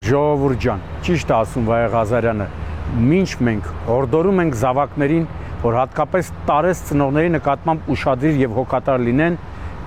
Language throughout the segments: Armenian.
Ժողովուրդ ջան, ճիշտ է ասում Վայե Ղազարյանը, մինչ մենք հորդորում ենք զավակներին, որ հատկապես տարեց ծնողների նկատմամբ ուշադիր եւ հոգատար լինեն,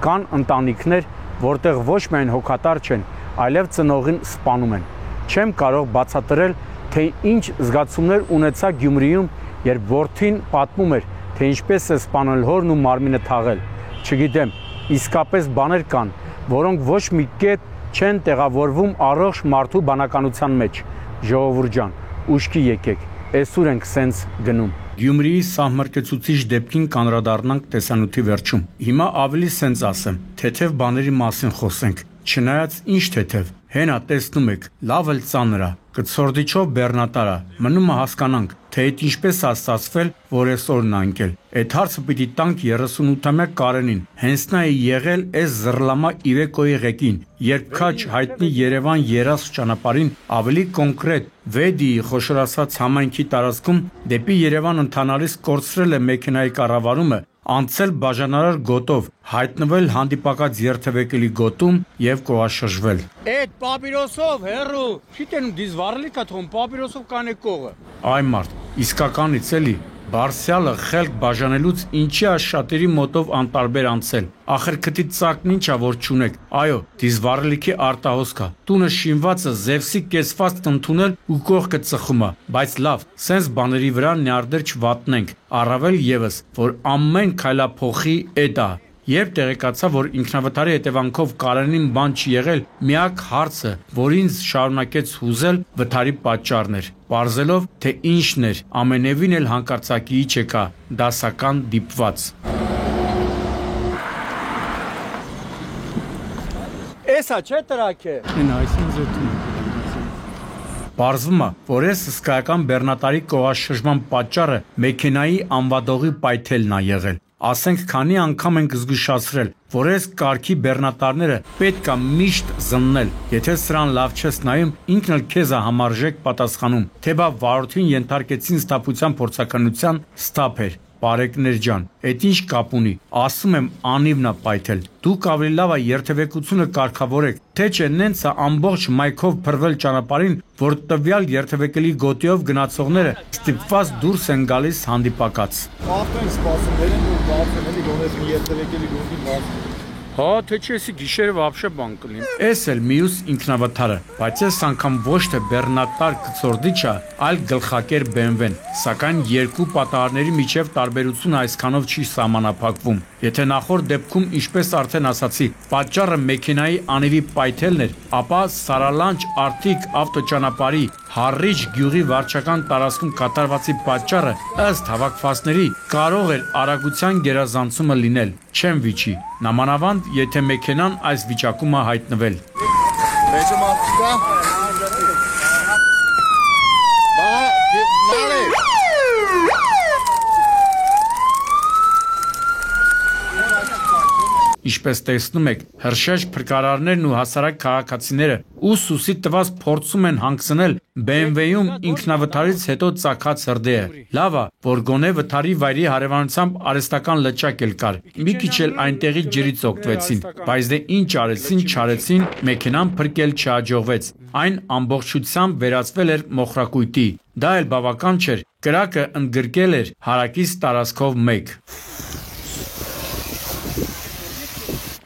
կան ընտանիքներ, որտեղ ոչ միայն հոգատար չեն, այլև ծնողին սպանում են։ Չեմ կարող բացատրել, թե ինչ զգացումներ ունեցա Գյումրիում, երբ որդին պատմում էր, թե ինչպես է սպանել հորն ու մարմինը թաղել։ Չգիտեմ, իսկապես բաներ կան, որոնք ոչ մի կետ չեն տեղավորվում առողջ մարդու բանականության մեջ։ Ժողովուրդ ջան, ուշքի եկեք, այսօր ենք սենց գնում։ Գյումրիի սահմռկեցուցիչ դեպքին կանրադառնանք տեսանյութի վերջում։ Հիմա ավելի սենց ասեմ, թեթև բաների մասին խոսենք։ Չնայած ինչ թեթև, հենա տեսնում եք, լավ էլ ծանր է, կցորդիչով բեռնատարա, մնում է հասկանանք, թե այդ ինչպես է ստացվել, որ այսօրն է ընկել։ Այդ հարցը պիտի տանք 38-ամյա Կարենին, հենց նա է եղել այս զռլամա Իվեկոյի ղեկին, երբ քաջ հայտնի Երևան երազ ճանապարհին, ավելի կոնկրետ Վեդիի խոշոր ասած համայնքի տարածքում դեպի Երևան ընթանալիս կորցրել է մեքենայի կառավարումը, անցել բաժանարար գոտով, հայտնվել հանդիպակաց երթևեկելի գոտում եւ կողաշրջվել։ Այդ պապիրոսով հերու, չիտեն դիզվարլիկա թոմ պապիրոսով կանե կողը։ Այ մարդ, իսկականից էլի Բարսյալը խելք բաժանելուց ինչի աշատերի մոտով անտարբեր անցել։ Ախր քթի ծակն ինչա որ չունեք։ Այո, դիզվարլիքի արտահոսքա։ Տունը շինվածը Զևսի կեսված տնթունել ու կողքը ծխում է։ Բայց լավ, սենց բաների վրա նյարդեր չվատնենք։ Առավել եւս, որ ամեն քայլափոխի էդ է։ Երբ տեղեկացա, որ ինքնավթարի հետևանքով Կարենին բան չի եղել, միակ հարցը, որ ինձ շարունակեց հուզել, վթարի պատճառն էր, պարզելով, թե ինչն էր, ամենևին էլ հանկարծակիի չեկա, դասական դիպված։ Էսա չէ տրակ է։ Այսին զետում։ Պարզվում է, որ այս հսկայական բեռնատարի կողաշրջման պատճառը մեքենայի անվադողի պայթելն է եղել։ Ասենք քանի անգամ ենք զգուշացրել, որ այս կարգի բեռնատարները պետք է միշտ զննել, եթե սրան լավ չես նայում, ինքն էլ քեզ է համարժեք պատասխանում, թե բա վարորդին ենթարկեցին սթափության փորձականության սթափ էր։ Բարեկներ ջան, այդ ինչ կապ ունի, ասում եմ անիվն է պայթել, դուք ավելի լավ է երթևեկությունը կարգավորեք, թե չէ նենց է ամբողջ մայքով փռվել ճանապարհին, որ տվյալ երթևեկելի գոտիով գնացողները ստիպված դուրս են գալիս հանդիպակաց։ Արդեն սպասում են ու բացեն էլի գոնես մի երթևեկելի գոտի բացում։ Հա, թե չէ էսի գիշերը վաբշե բան կլինի։ Էս էլ մյուս ինքնավթարը, բայց այս անգամ ոչ թե բեռնատար կցորդիչը, այլ գլխակեր BMW-ն, սակայն երկու պատահարների միջև տարբերությունը այսքանով չի սահմանափակվում։ Եթե նախորդ դեպքում, ինչպես արդեն ասացի, պատճառը մեքենայի անիվի պայթելն էր, ապա Սարալանջ Արտիկ ավտոճանապարհի Հառիչ գյուղի վարչական տարածքում կատարվածի պատճառը ըստ հավաքվածների կարող էր արագության գերազանցումը լինել։ Չեմ վիճի, նամանավանդ եթե մեքենան այս վիճակում է հայտնվել։ Մեջը մարդիկ կա։ Ինչպես տեսնում եք, հրշեջ փրկարարներն ու հասարակ քաղաքացիները ուսուսի տված փորձում են հանգցնել BMW-ում ինքնավթարից հետո ծագած հրդեհը։ Լավ է, որ գոնե վթարի վայրի հարևանությամբ արհեստական լճակ էլ կար։ Մի քիչ էլ այնտեղի ջրից օգտվեցին, բայց դե ինչ արեցին, չարեցին, մեքենան փրկել չհաջողվեց։ Այն ամբողջությամբ վերածվել էր մոխրակույտի։ Դա էլ բավական չէր, կրակը ընդգրկել էր հարակից տարածքով մեկ։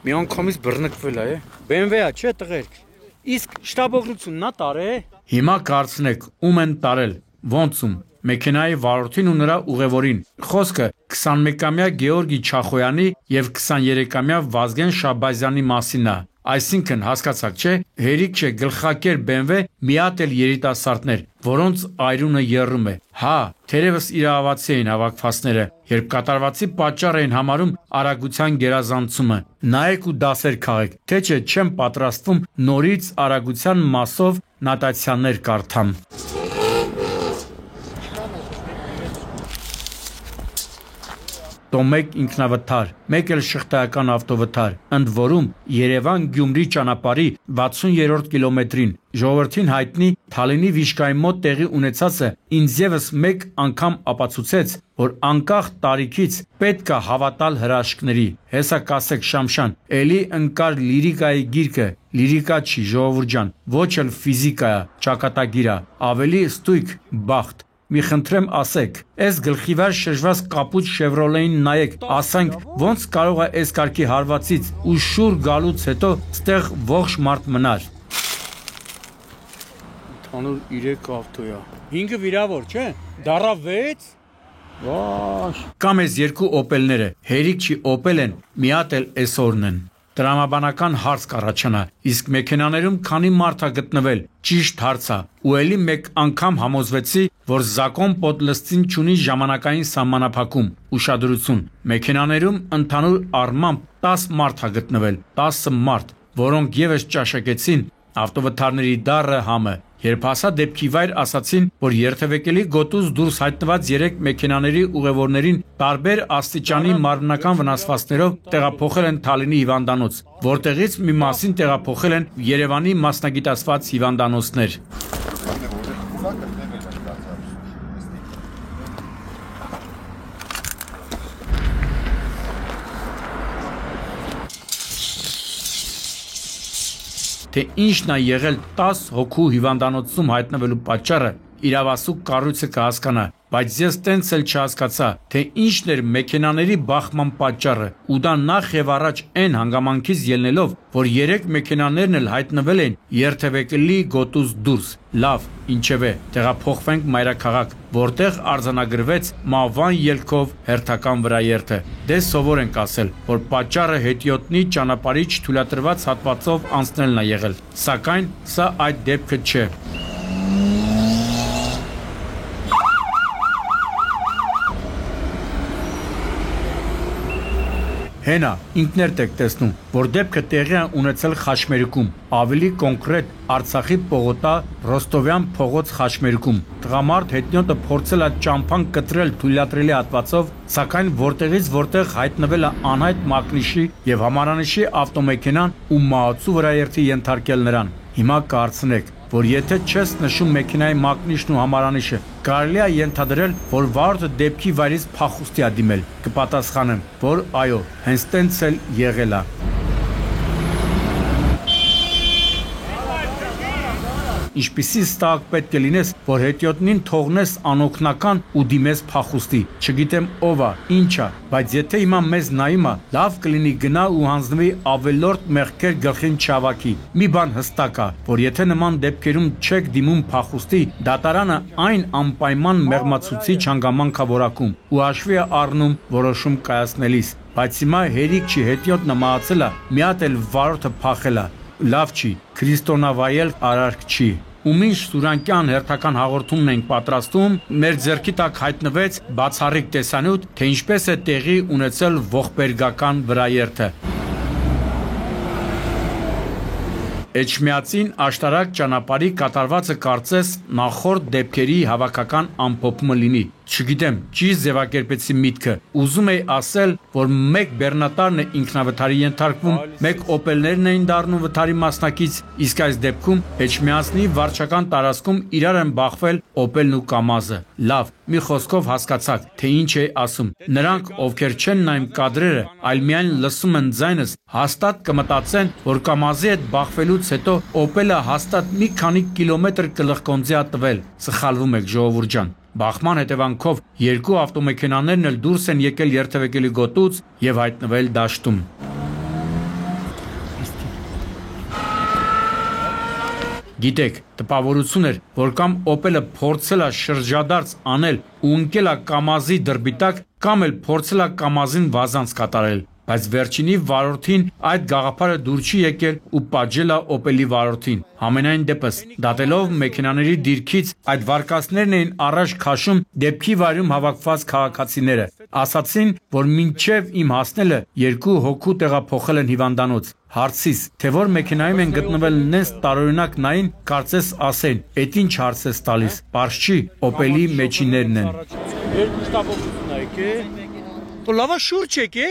Մի անգամից բռնկվել է, BMW-ա չէ տղերք։ Իսկ շտաբօգնությունն է տարե։ Հիմա կարծնեք, ում են տարել, ոնց ում։ Մեքենայի վարորդին ու նրա ուղևորին։ Խոսքը 21-ամյա Գեորգի Չախոյանի եւ 23-ամյա Վազգեն Շաբազյանի մասին է։ Այսինքն հասկացաք չէ, հերիք չէ գլխակեր BMW մի հատ էլ երիտասարդներ, որոնց այրունը եռում է։ Հա, թերևս իրավացի էին հավաքվածները, երբ կատարվածի պատճառ էին համարում արագության գերազանցումը։ Նայեք ու դասեր քաղեք, թե չէ չեմ պատրաստվում նորից արագության մասով նոտացիաներ կարդամ։ դո մեկ ինքնավթար, մեկ էլ շղթայական ավտովթար, ընդ որում Երևան-Գյումրի ճանապարհի 60-րդ կիլոմետրին ժողովրդին հայտնի Թալինի Վիշկայի մոտ տեղի ունեցածը ինձ եւս մեկ անգամ ապացուցեց, որ անկախ տարիքից պետք է հավատալ հրաշքների։ Հեսա կասեք Շամշան, էլի ընկար լիրիկայի գիրքը, լիրիկա չի ժողովուրդ ջան, ոչ էլ ֆիզիկա, ճակատագիր, ավելի ստույգ բախտ։ Մի խնդրեմ ասեք, այս գլխիվար շրջված կապուտ Շևրոլեին նայեք, ասենք ոնց կարող է այս կարգի հարվածից ու շուր գալուց հետո ստեղ ողջ մարդ մնար։ Ընդհանուր 3 ավտոյա։ 5-ը վիրավոր, չէ՞։ Դառա 6։ Վաշ։ Կամ այս 2 օպելները, հերիք չի օպել են, մի հատ էլ էսորն են։ Տրամաբանական հարց կառաջանա, իսկ մեքենաներում քանի մարդ է գտնվել, ճիշտ հարց է, ու էլի մեկ անգամ համոզվեցի, որ Զակոն Պոդլստին չունի ժամանակային սահմանափակում, ուշադրություն։ Մեքենաներում ընդհանուր առմամբ 10 մարդ է գտնվել, 10 մարդ, որոնք եւս ճաշակեցին ավտովթարների դառը համը։ Երբ հասա դեպքի վայր, ասացին, որ երթևեկելի գոտուց դուրս հայտնված 3 մեքենաների ուղևորներին տարբեր աստիճանի մարմնական վնասվածքներով տեղափոխել են Թալինի հիվանդանոց, որտեղից մի մասին տեղափոխել են Երևանի մասնագիտացված հիվանդանոցներ։ Թե ինչն է եղել 10 հոգու հիվանդանոցում հայտնվելու պատճառը, իրավասու կառույցը կհասկանա, բայց ես տենց էլ չհասկացա, թե ինչն էր մեքենաների բախման պատճառը, ու դա նախ եւ առաջ այն հանգամանքից ելնելով, որ 3 մեքենաներն էլ հայտնվել են երթևեկելի գոտուց դուրս։ Լավ, ինչևէ, տեղափոխվենք մայրաքաղաք, որտեղ արձանագրվեց Մավան ելքով հերթական վրաերթը։ Դե սովոր ենք ասել, որ պատճառը հետիոտնի ճանապարհի չթույլատրված հատվածով անցնելն է եղել, սակայն սա այդ դեպքը չէ։ Հենա, ինքներդ եք տեսնում, որ դեպքը տեղի է ունեցել Խաչմերուկում, ավելի կոնկրետ Արցախի պողոտա Ռոստովյան փողոց Խաչմերուկում։ Տղամարդ հետնյոտը փորձել է ճամփան կտրել թույլատրելի հատվածով, սակայն որտեղից որտեղ հայտնվել է անհայտ մակնիշի եւ համարանիշի ավտոմեքենան ու մահացու վրաերթի ենթարկել նրան։ Հիմա կարծնեք, որ եթե չես նշում մեքենայի մակնիշն ու համարանիշը, կարելի է ենթադրել, որ վարորդը դեպքի վայրից փախուստի է դիմել։ Կպատասխանեմ, որ այո, հենց տենց էլ եղել է։ Ինչպիսի ստակ պետք է լինես, որ հետիոտնին թողնես անօգնական ու դիմես փախուստի։ Չգիտեմ ով է, ինչ է, բայց եթե հիմա մեզ նայում է, լավ կլինի գնա ու հանձնվի ավելորդ մեղքեր գլխին չավակի։ Մի բան հստակ է, որ եթե նման դեպքերում չեք դիմում փախուստի, դատարանը այն անպայման մեղմացուցիչ հանգամանք է որակում ու հաշվի է առնում որոշում կայացնելիս։ Բայց հիմա հերիք չի, հետիոտնը մահացել է, մի հատ էլ վարորդը փախել է։ Լավ չի, քրիստոնավայել արարք չի։ Ու մինչ Սուրանկյան հերթական հաղորդումն ենք պատրաստում, մեր ձեռքի տակ հայտնվեց բացառիկ տեսանյութ, թե ինչպես է տեղի ունեցել ողբերգական վրաերթը։ Էջմիածին աշտարակ ճանապարհի կատարվածը կարծես նախորդ դեպքերի հավաքական ամփոփումը լինի։ Չգիտեմ, ճիշտ ձևակերպեցի միտքը։ Ուզում էի ասել, որ մեկ բեռնատարն է ինքնավթարի ենթարկվում, մեկ օպելներն էին դառնում վթարի մասնակից, իսկ այս դեպքում Էջմիածնի վարչական տարածքում իրար են բախվել օպելն ու կամազը։ Լավ, մի խոսքով հասկացաք, թե ինչ էի ասում։ Նրանք, ովքեր չեն նայում կադրերը, այլ միայն լսում են ձայնս, հաստատ կմտածեն, որ կամազի հետ բախվելուց հետո օպելը հաստատ մի քանի կիլոմետր կլղկոնձի է տվել։ Սխալվում եք, ժողովուրդ ջան։ Բախման հետևանքով 2 ավտոմեքենաներն էլ դուրս են եկել երթևեկելի գոտուց եւ հայտնվել դաշտում։ Գիտեք, տպավորություն էր, որ կամ օպելը փորձել է շրջադարձ անել ու ընկել է կամազի դրբիտակ, կամ էլ փորձել է կամազին վազանց կատարել։ Բայց վերջինի վարորդին այդ գաղափարը դուր չի եկել ու պատժել է օպելի վարորդին։ Համենայն դեպս, դատելով մեքենաների դիրքից, այդ վարկածներն էին առաջ քաշում դեպքի վայրում հավաքված քաղաքացիները։ Ասացին, որ մինչև իմ հասնելը 2 հոգու տեղափոխել են հիվանդանոց։ Հարցիս, թե որ մեքենայում են գտնվել նենց տարօրինակ նային, կարծես ասեն, էդ ինչ հարց ես տալիս, պարզ չի, օպելի մեջիներն են։ 2 շտապով եկե։ Ու լավա շուրջ եկե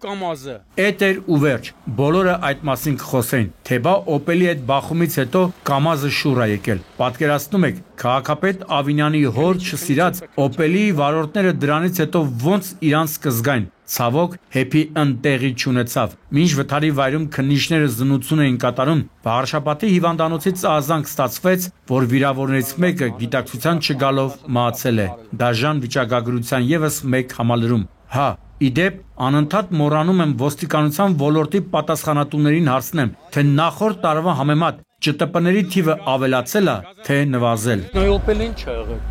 կամազը։ Էտեր ու վերջ։ Բոլորը այդ մասին կխոսեն, թե բա Opel-ի այդ բախումից հետո կամազը շուռ է եկել։ Պատկերացնում եք, քաղաքապետ Ավինյանի հոր չսիրած Opel-ի վարորդները դրանից հետո ոնց իրանց կզգային։ Ցավոք, հեփի ընտեղի չունեցավ։ Մինչ վթարի վայրում քննիչները զննություն էին կատարում, Վաղարշապատի հիվանդանոցից ահազանգ ստացվեց, որ վիրավորներից մեկը գիտակցության չգալով մահացել է։ Դաժան վիճակագրության եւս մեկ համալրում։ Հա, իդեպ անընդհատ մոռանում եմ ոստիկանության ոլորտի պատասխանատուներին հարցնեմ, թե նախորդ տարվա համեմատ ՃՏՊ-ների թիվը ավելացել է, թե նվազել։ Opel-ին չի եղել։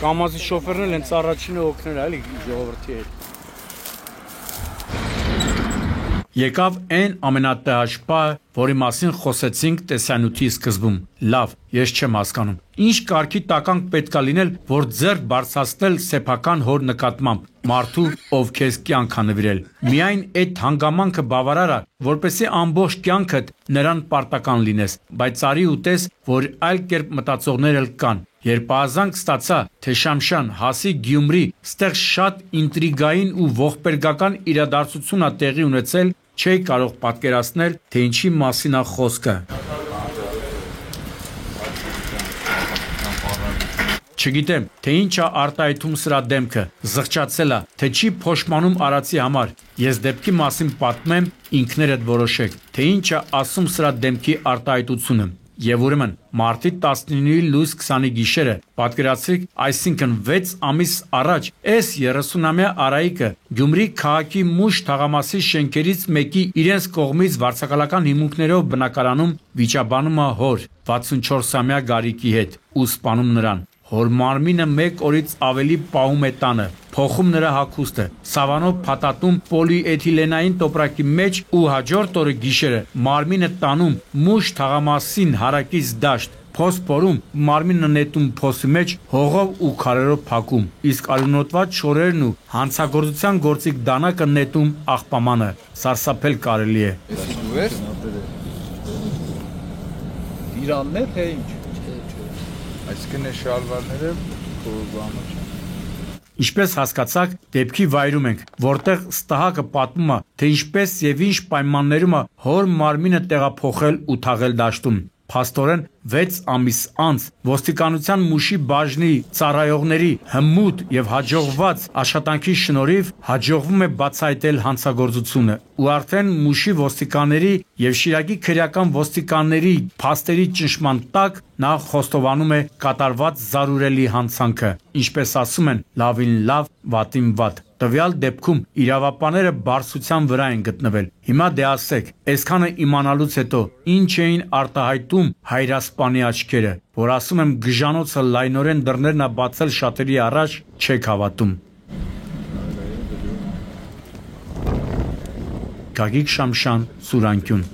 Կամազի շոֆերն էլ հենց առաջինը օգնել է, էլի ժողովրդի հետ։ Եկավ այն ամենատհաճ պահը, որի մասին խոսեցինք տեսանյութի սկզբում։ Լավ, ես չեմ հասկանում։ Ինչ կարգի տականք պետք է լինել, որ ձեռք բարձրացնել սեփական հոր նկատմամբ, մարդու, ով քեզ կյանք է նվիրել։ Միայն այդ հանգամանքը բավարար է, որպեսզի ամբողջ կյանքդ նրան պարտական լինես, բայց արի ու տես, որ այլ կերպ մտածողներ էլ կան։ Երբ ահազանգ ստացա, թե Շամշան հասի Գյումրի, ստեղ շատ ինտրիգային ու ողբերգական իրադարձություն է տեղի ունեցել, չէի կարող պատկերացնել, թե ինչի մասին է խոսքը։ Չգիտեմ, թե ինչ է արտահայտում սրա դեմքը, զղջացել է, թե չի փոշմանում արածի համար։ Ես դեպքի մասին պատմեմ, ինքներդ որոշեք, թե ինչ է ասում սրա դեմքի արտահայտությունը։ Եվ ուրեմն, մարտի 19-ի լույս 20-ի գիշերը, պատկերացրիք, այսինքն 6 ամիս առաջ, այս 30-ամյա Արայիկը Գյումրի քաղաքի մուշ թաղամասի շենքերից մեկի իրենց կողմից վարձակալական հիմունքներով բնակարանում վիճաբանում է հոր 64-ամյա Գարիկի հետ ու սպանում նրան։ Հոր մարմինը 1 օրից ավելի պահում է տանը, փոխում նրա հագուստը, սավանով փաթաթում պոլիէթիլենային տոպրակի մեջ ու հաջորդ օրը գիշերը մարմինը տանում մուշ թաղամասին հարակից դաշտ, փոս փորում, մարմինը նետում փոսի մեջ, հողով ու քարերով փակում, իսկ արյունոտված շորերն ու հանցագործության գործիք դանակը նետում աղբամանը, սարսափել կարելի է։ Իրանն է թե ինչ։ Այսինքն է շալվարները կորբանը։ Ինչպես հասկացաք, դեպքի վայրում ենք, որտեղ ստահակը պատմում է, թե ինչպես եւ ինչ պայմաններում է հոր մարմինը տեղափոխել ու թաղել դաշտում։ Փաստորեն 6 ամիս անց ոստիկանության մուշի բաժնի ծառայողների հմուտ եւ հաջողված աշխատանքի շնորհիվ հաջողվում է բացահայտել հանցագործությունը ու արդեն մուշի ոստիկանների եւ Շիրակի քրեական ոստիկանների փաստերի ճնշման տակ նա խոստովանում է կատարված զարուրելի հանցանքը, ինչպես ասում են, լավին լավ, վատին վատ։ Տվյալ դեպքում իրավապանները բարձրության վրա են գտնվել։ Հիմա դե ասեք, այսքանը իմանալուց հետո ինչ էին արտահայտում հայրասպանի աչքերը, որ ասում եմ գժանոցը լայնորեն դռներն է բացել շատերի առաջ, չեք հավատում։ Գագիկ Շամշան, Սուրանկյուն։